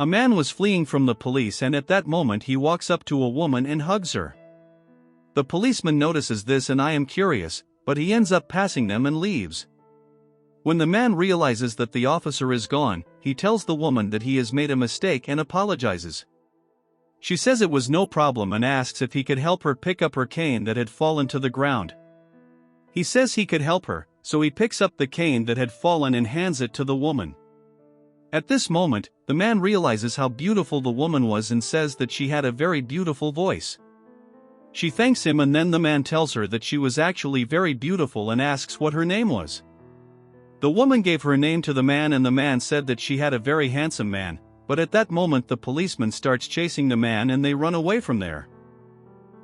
A man was fleeing from the police, and at that moment he walks up to a woman and hugs her. The policeman notices this, and I am curious, but he ends up passing them and leaves. When the man realizes that the officer is gone, he tells the woman that he has made a mistake and apologizes. She says it was no problem and asks if he could help her pick up her cane that had fallen to the ground. He says he could help her, so he picks up the cane that had fallen and hands it to the woman. At this moment, the man realizes how beautiful the woman was and says that she had a very beautiful voice. She thanks him, and then the man tells her that she was actually very beautiful and asks what her name was. The woman gave her name to the man, and the man said that she had a very handsome man, but at that moment the policeman starts chasing the man and they run away from there.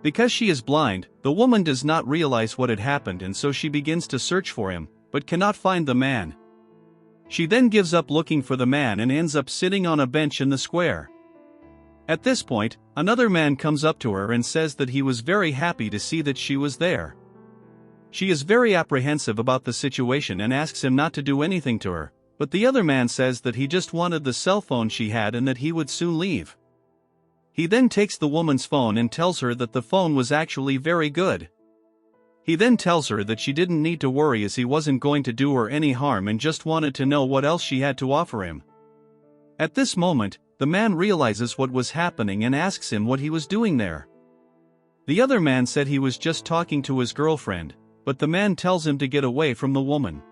Because she is blind, the woman does not realize what had happened, and so she begins to search for him, but cannot find the man. She then gives up looking for the man and ends up sitting on a bench in the square. At this point, another man comes up to her and says that he was very happy to see that she was there. She is very apprehensive about the situation and asks him not to do anything to her, but the other man says that he just wanted the cell phone she had and that he would soon leave. He then takes the woman's phone and tells her that the phone was actually very good. He then tells her that she didn't need to worry, as he wasn't going to do her any harm and just wanted to know what else she had to offer him. At this moment, the man realizes what was happening and asks him what he was doing there. The other man said he was just talking to his girlfriend, but the man tells him to get away from the woman.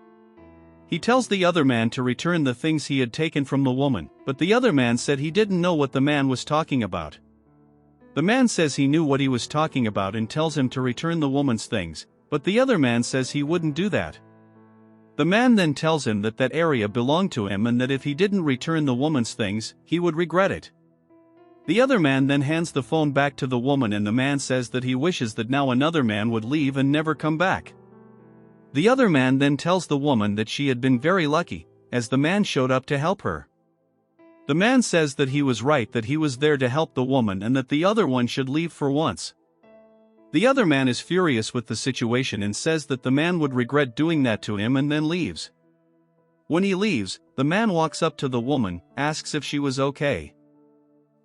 He tells the other man to return the things he had taken from the woman, but the other man said he didn't know what the man was talking about. The man says he knew what he was talking about and tells him to return the woman's things, but the other man says he wouldn't do that. The man then tells him that that area belonged to him and that if he didn't return the woman's things, he would regret it. The other man then hands the phone back to the woman, and the man says that he wishes that now another man would leave and never come back. The other man then tells the woman that she had been very lucky, as the man showed up to help her. The man says that he was right, that he was there to help the woman and that the other one should leave for once. The other man is furious with the situation and says that the man would regret doing that to him and then leaves. When he leaves, the man walks up to the woman, asks if she was okay.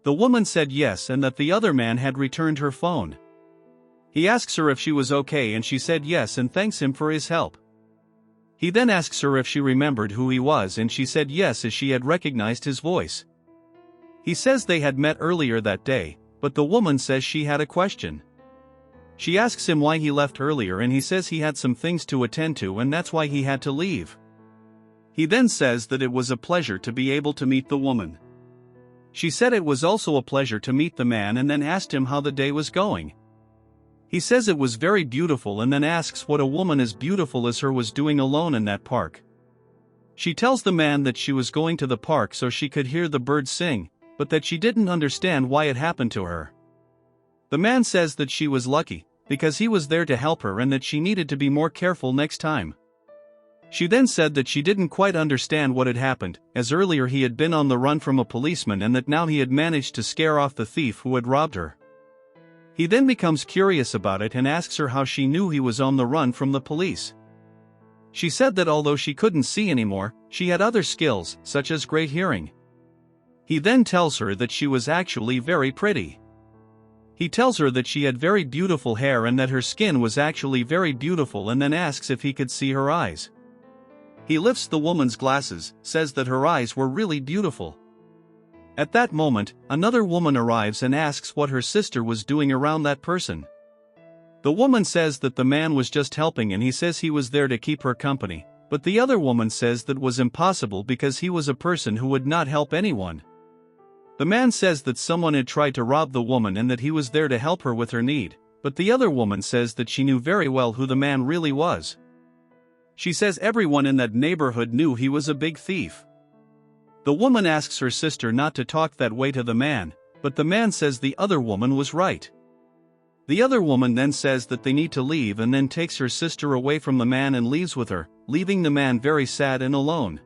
The woman said yes and that the other man had returned her phone. He asks her if she was okay and she said yes and thanks him for his help. He then asks her if she remembered who he was and she said yes, as she had recognized his voice. He says they had met earlier that day, but the woman says she had a question. She asks him why he left earlier and he says he had some things to attend to and that's why he had to leave. He then says that it was a pleasure to be able to meet the woman. She said it was also a pleasure to meet the man and then asked him how the day was going. He says it was very beautiful and then asks what a woman as beautiful as her was doing alone in that park. She tells the man that she was going to the park so she could hear the birds sing, but that she didn't understand why it happened to her. The man says that she was lucky, because he was there to help her and that she needed to be more careful next time. She then said that she didn't quite understand what had happened, as earlier he had been on the run from a policeman and that now he had managed to scare off the thief who had robbed her. He then becomes curious about it and asks her how she knew he was on the run from the police. She said that although she couldn't see anymore, she had other skills, such as great hearing. He then tells her that she was actually very pretty. He tells her that she had very beautiful hair and that her skin was actually very beautiful and then asks if he could see her eyes. He lifts the woman's glasses, says that her eyes were really beautiful. At that moment, another woman arrives and asks what her sister was doing around that person. The woman says that the man was just helping and he says he was there to keep her company, but the other woman says that was impossible because he was a person who would not help anyone. The man says that someone had tried to rob the woman and that he was there to help her with her need, but the other woman says that she knew very well who the man really was. She says everyone in that neighborhood knew he was a big thief. The woman asks her sister not to talk that way to the man, but the man says the other woman was right. The other woman then says that they need to leave and then takes her sister away from the man and leaves with her, leaving the man very sad and alone.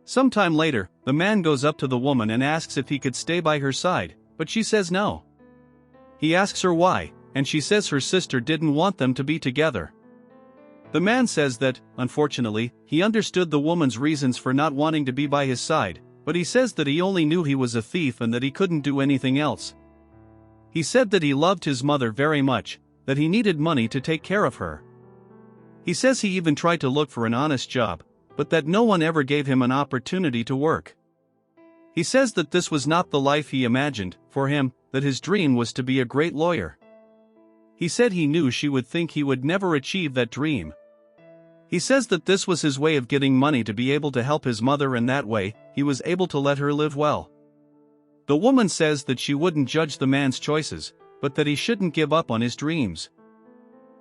Sometime later, the man goes up to the woman and asks if he could stay by her side, but she says no. He asks her why, and she says her sister didn't want them to be together. The man says that, unfortunately, he understood the woman's reasons for not wanting to be by his side, But he says that he only knew he was a thief and that he couldn't do anything else. He said that he loved his mother very much, that he needed money to take care of her. He says he even tried to look for an honest job, but that no one ever gave him an opportunity to work. He says that this was not the life he imagined for him, that his dream was to be a great lawyer. He said he knew she would think he would never achieve that dream. He says that this was his way of getting money to be able to help his mother, and that way, he was able to let her live well. The woman says that she wouldn't judge the man's choices, but that he shouldn't give up on his dreams.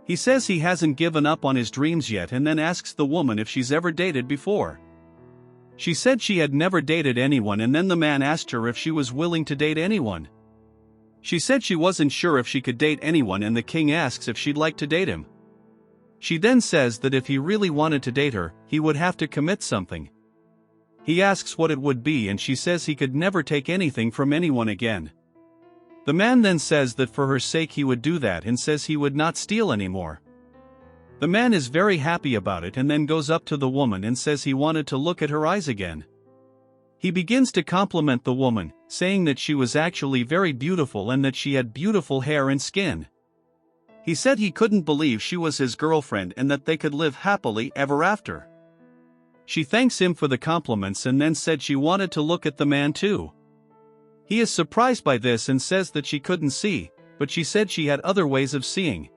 He says he hasn't given up on his dreams yet, and then asks the woman if she's ever dated before. She said she had never dated anyone, and then the man asked her if she was willing to date anyone. She said she wasn't sure if she could date anyone, and the king asks if she'd like to date him. She then says that if he really wanted to date her, he would have to commit something. He asks what it would be, and she says he could never take anything from anyone again. The man then says that for her sake he would do that, and says he would not steal anymore. The man is very happy about it and then goes up to the woman and says he wanted to look at her eyes again. He begins to compliment the woman, saying that she was actually very beautiful and that she had beautiful hair and skin. He said he couldn't believe she was his girlfriend and that they could live happily ever after. She thanks him for the compliments and then said she wanted to look at the man too. He is surprised by this and says that she couldn't see, but she said she had other ways of seeing.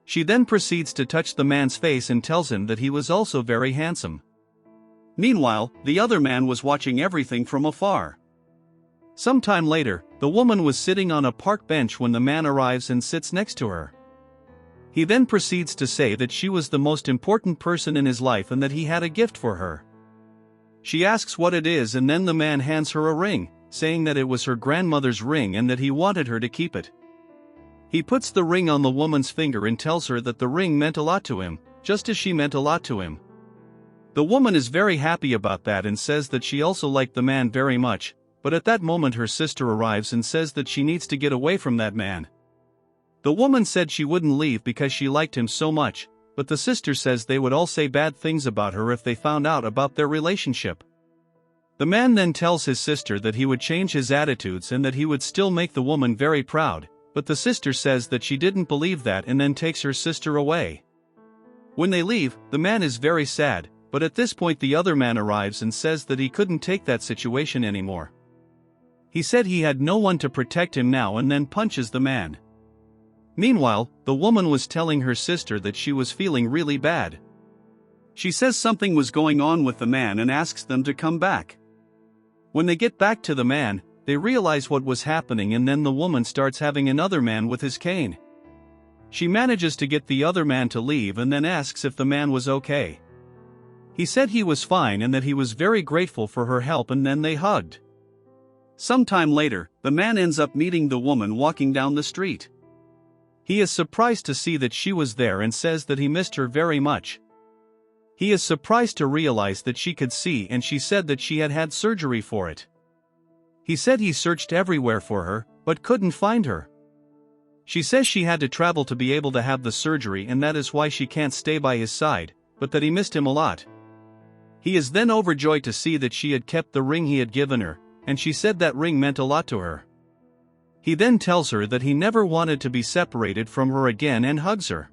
She then proceeds to touch the man's face and tells him that he was also very handsome. Meanwhile, the other man was watching everything from afar. Some time later, the woman was sitting on a park bench when the man arrives and sits next to her. He then proceeds to say that she was the most important person in his life and that he had a gift for her. She asks what it is, and then the man hands her a ring, saying that it was her grandmother's ring and that he wanted her to keep it. He puts the ring on the woman's finger and tells her that the ring meant a lot to him, just as she meant a lot to him. The woman is very happy about that and says that she also liked the man very much, but at that moment her sister arrives and says that she needs to get away from that man. The woman said she wouldn't leave because she liked him so much, but the sister says they would all say bad things about her if they found out about their relationship. The man then tells his sister that he would change his attitudes and that he would still make the woman very proud, but the sister says that she didn't believe that and then takes her sister away. When they leave, the man is very sad, but at this point the other man arrives and says that he couldn't take that situation anymore. He said he had no one to protect him now and then punches the man. Meanwhile, the woman was telling her sister that she was feeling really bad. She says something was going on with the man and asks them to come back. When they get back to the man, they realize what was happening, and then the woman starts having another man with his cane. She manages to get the other man to leave and then asks if the man was okay. He said he was fine and that he was very grateful for her help, and then they hugged. Sometime later, the man ends up meeting the woman walking down the street. He is surprised to see that she was there and says that he missed her very much. He is surprised to realize that she could see, and she said that she had had surgery for it. He said he searched everywhere for her, but couldn't find her. She says she had to travel to be able to have the surgery, and that is why she can't stay by his side, but that he missed him a lot. He is then overjoyed to see that she had kept the ring he had given her, and she said that ring meant a lot to her. He then tells her that he never wanted to be separated from her again and hugs her.